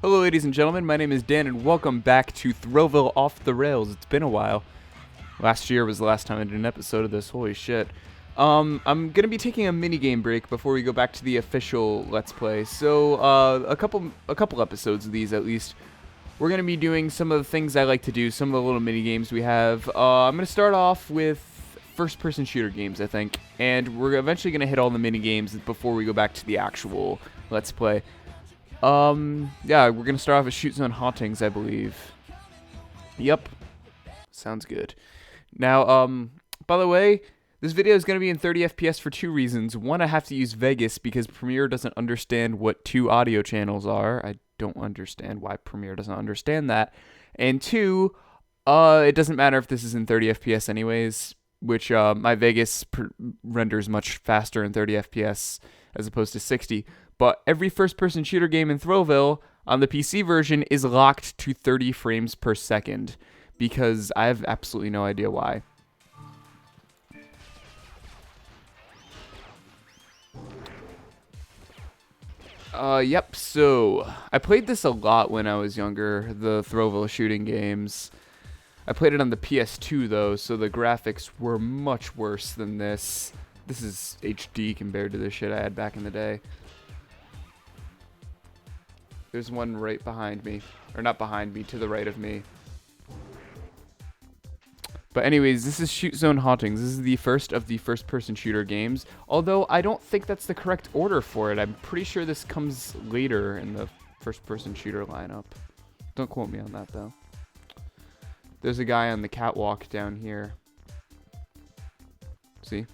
Hello ladies and gentlemen, my name is Dan and welcome back to Thrillville Off the Rails. It's been a while. Last year was the last time I did an episode of this, holy shit. I'm gonna be taking a minigame break before we go back to the official Let's Play. So, a couple episodes of these at least. We're gonna be doing some of the things I like to do, some of the little minigames we have. I'm gonna start off with first-person shooter games, I think. And we're eventually gonna hit all the minigames before we go back to the actual Let's Play. Yeah, we're gonna start off with Shoot Zone Hauntings, I believe. Yep. Sounds good. Now, by the way, this video is gonna be in 30 FPS for two reasons. One, I have to use Vegas because Premiere doesn't understand what two audio channels are. I don't understand why Premiere doesn't understand that. And two, it doesn't matter if this is in 30 FPS anyways, which, my Vegas renders much faster in 30 FPS as opposed to 60. But every first-person shooter game in Thrillville on the PC version is locked to 30 frames per second because I have absolutely no idea why. Yep, so I played this a lot when I was younger, the Thrillville shooting games. I played it on the PS2 though, so the graphics were much worse than this. This is HD compared to the shit I had back in the day. There's one right behind me. Or not behind me, to the right of me. But anyways, this is Shoot Zone Hauntings. This is the first of the first-person shooter games. Although, I don't think that's the correct order for it. I'm pretty sure this comes later in the first-person shooter lineup. Don't quote me on that, though. There's a guy on the catwalk down here. See?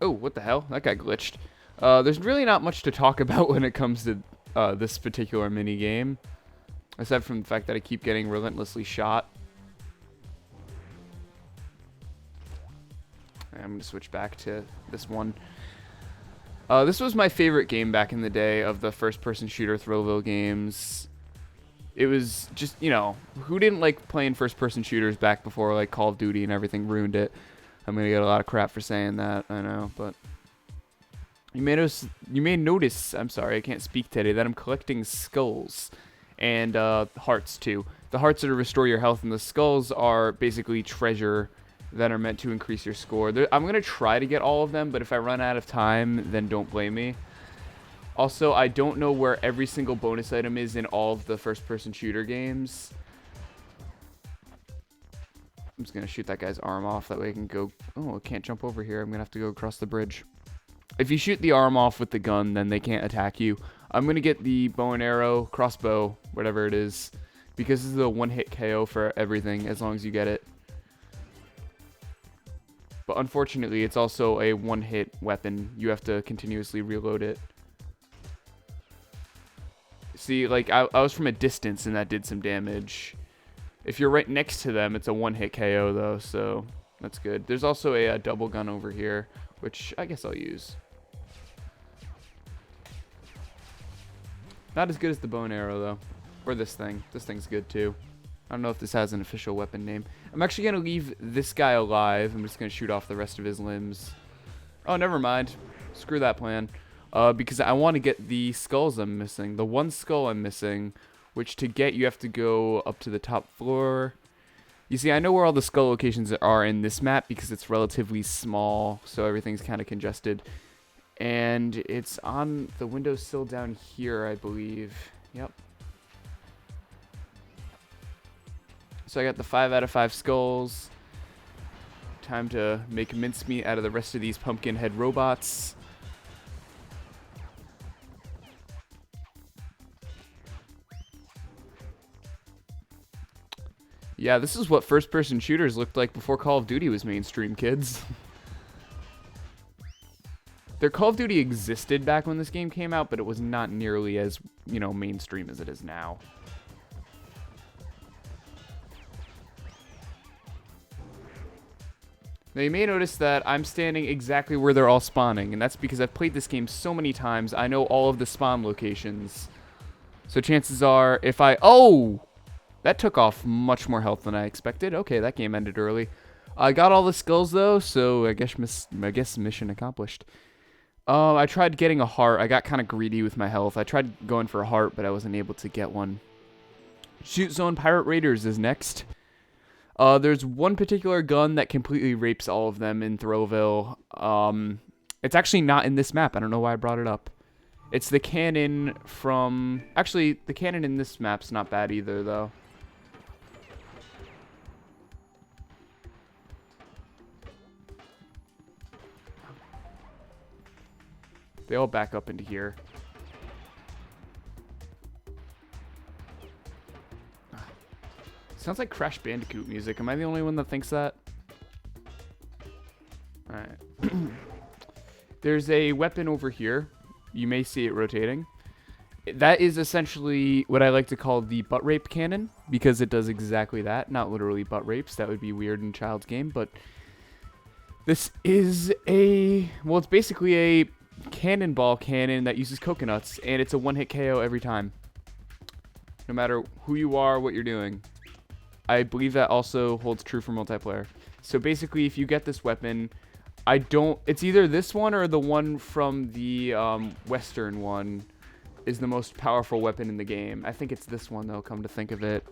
Oh, what the hell? That guy glitched. There's really not much to talk about when it comes to this particular minigame. Aside from the fact that I keep getting relentlessly shot. I'm going to switch back to this one. This was my favorite game back in the day of the first-person shooter Thrillville games. It was just, you know, who didn't like playing first-person shooters back before, like, Call of Duty and everything ruined it? I'm gonna get a lot of crap for saying that, I know, but you may notice, I'm sorry, I can't speak today, that I'm collecting skulls and hearts too. The hearts are to restore your health, and the skulls are basically treasure that are meant to increase your score. I'm gonna try to get all of them, but if I run out of time, then don't blame me. Also, I don't know where every single bonus item is in all of the first-person shooter games. I'm just going to shoot that guy's arm off. That way I can go... Oh, I can't jump over here. I'm going to have to go across the bridge. If you shoot the arm off with the gun, then they can't attack you. I'm going to get the bow and arrow, crossbow, whatever it is. Because this is a one-hit KO for everything, as long as you get it. But unfortunately, it's also a one-hit weapon. You have to continuously reload it. See, like, I was from a distance, and that did some damage. If you're right next to them, it's a one-hit KO, though, so that's good. There's also a double gun over here, which I guess I'll use. Not as good as the bow and arrow, though. Or this thing. This thing's good, too. I don't know if this has an official weapon name. I'm actually going to leave this guy alive. I'm just going to shoot off the rest of his limbs. Oh, never mind. Screw that plan. Because I want to get the skulls I'm missing. The one skull I'm missing... which to get, you have to go up to the top floor. You see, I know where all the skull locations are in this map because it's relatively small, so everything's kind of congested. And it's on the windowsill down here, I believe. Yep. So I got the 5 out of 5 skulls. Time to make mincemeat out of the rest of these pumpkin head robots. Yeah, this is what first-person shooters looked like before Call of Duty was mainstream, kids. Their Call of Duty existed back when this game came out, but it was not nearly as, you know, mainstream as it is now. Now, you may notice that I'm standing exactly where they're all spawning, and that's because I've played this game so many times, I know all of the spawn locations. So chances are, if I... Oh! That took off much more health than I expected. Okay, that game ended early. I got all the skulls though, so I guess mission accomplished. I tried getting a heart. I got kind of greedy with my health. I tried going for a heart, but I wasn't able to get one. Shoot Zone Pirate Raiders is next. There's one particular gun that completely rapes all of them in Thrillville. It's actually not in this map. I don't know why I brought it up. It's the cannon from... Actually, the cannon in this map's not bad either, though. They all back up into here. Sounds like Crash Bandicoot music. Am I the only one that thinks that? Alright. There's a weapon over here. You may see it rotating. That is essentially what I like to call the butt rape cannon, because it does exactly that. Not literally butt rapes. That would be weird in a child's game, but this is a... Well, it's basically a cannonball cannon that uses coconuts, and it's a one-hit KO every time. No matter who you are, what you're doing. I believe that also holds true for multiplayer. So basically, if you get this weapon, it's either this one or the one from the Western one is the most powerful weapon in the game. I think it's this one, though, come to think of it.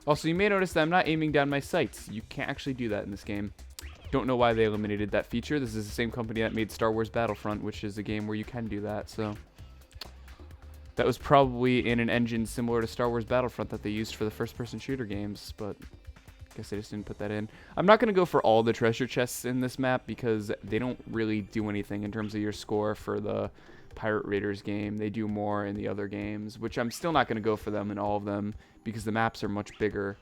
Also, you may notice that I'm not aiming down my sights. You can't actually do that in this game. Don't know why they eliminated that feature. This is the same company that made Star Wars Battlefront, which is a game where you can do that, so... That was probably in an engine similar to Star Wars Battlefront that they used for the first-person shooter games, but I guess I just didn't put that in. I'm not going to go for all the treasure chests in this map because they don't really do anything in terms of your score for the Pirate Raiders game. They do more in the other games, which I'm still not going to go for them in all of them because the maps are much bigger.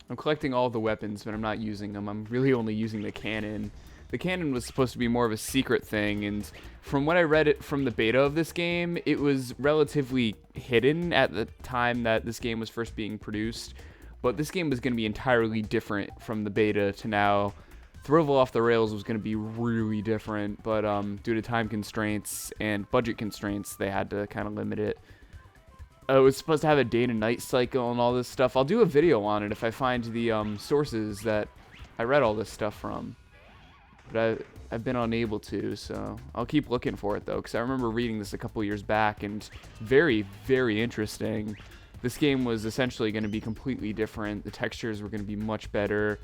I'm collecting all the weapons, but I'm not using them. I'm really only using the cannon. The cannon was supposed to be more of a secret thing, and from what I read from the beta of this game, it was relatively hidden at the time that this game was first being produced. But this game was going to be entirely different from the beta to now. Thrillville Off the Rails was going to be really different, but due to time constraints and budget constraints, they had to kind of limit it. It was supposed to have a day to night cycle and all this stuff. I'll do a video on it if I find the sources that I read all this stuff from. But I've been unable to, so I'll keep looking for it, though, because I remember reading this a couple years back, and very, very interesting. This game was essentially going to be completely different. The textures were going to be much better.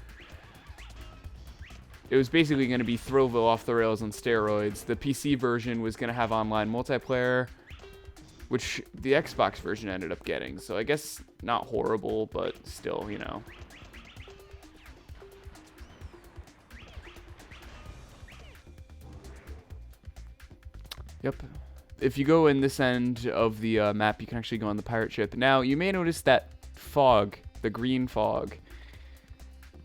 It was basically going to be Thrillville Off the Rails on steroids. The PC version was going to have online multiplayer, which the Xbox version ended up getting. So I guess not horrible, but still, you know. Yep. If you go in this end of the map, you can actually go on the pirate ship. Now, you may notice that fog, the green fog.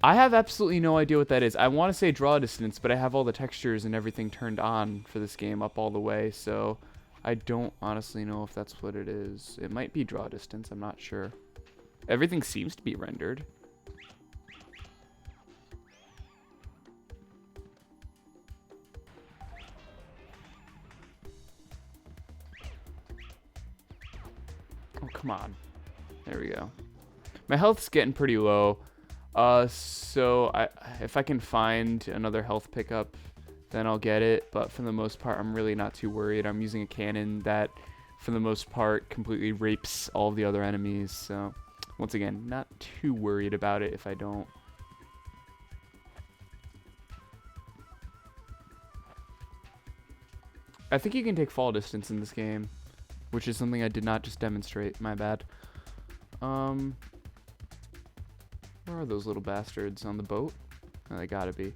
I have absolutely no idea what that is. I want to say draw distance, but I have all the textures and everything turned on for this game up all the way, so I don't honestly know if that's what it is. It might be draw distance, I'm not sure. Everything seems to be rendered. Oh, come on. There we go. My health's getting pretty low. So if I can find another health pickup, then I'll get it. But for the most part, I'm really not too worried. I'm using a cannon that, for the most part, completely rapes all the other enemies. So, once again, not too worried about it if I don't. I think you can take fall distance in this game, which is something I did not just demonstrate. My bad. Where are those little bastards on the boat? Oh, they gotta be.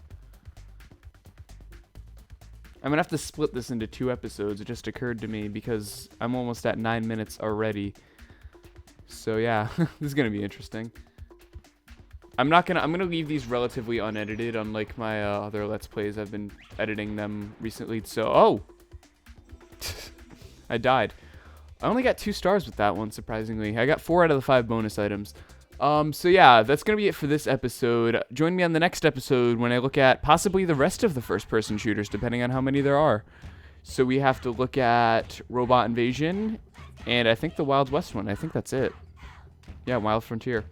I'm gonna have to split this into 2 episodes. It just occurred to me because I'm almost at 9 minutes already. So yeah, this is gonna be interesting. I'm gonna leave these relatively unedited, unlike my other Let's Plays. I've been editing them recently. So, oh! I died. I only got 2 stars with that one, surprisingly. I got 4 out of the 5 bonus items. So yeah, that's going to be it for this episode. Join me on the next episode when I look at possibly the rest of the first-person shooters, depending on how many there are. So we have to look at Robot Invasion, and I think the Wild West one. I think that's it. Yeah, Wild Frontier.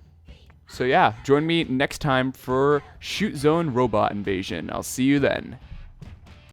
So yeah, join me next time for Shoot Zone Robot Invasion. I'll see you then.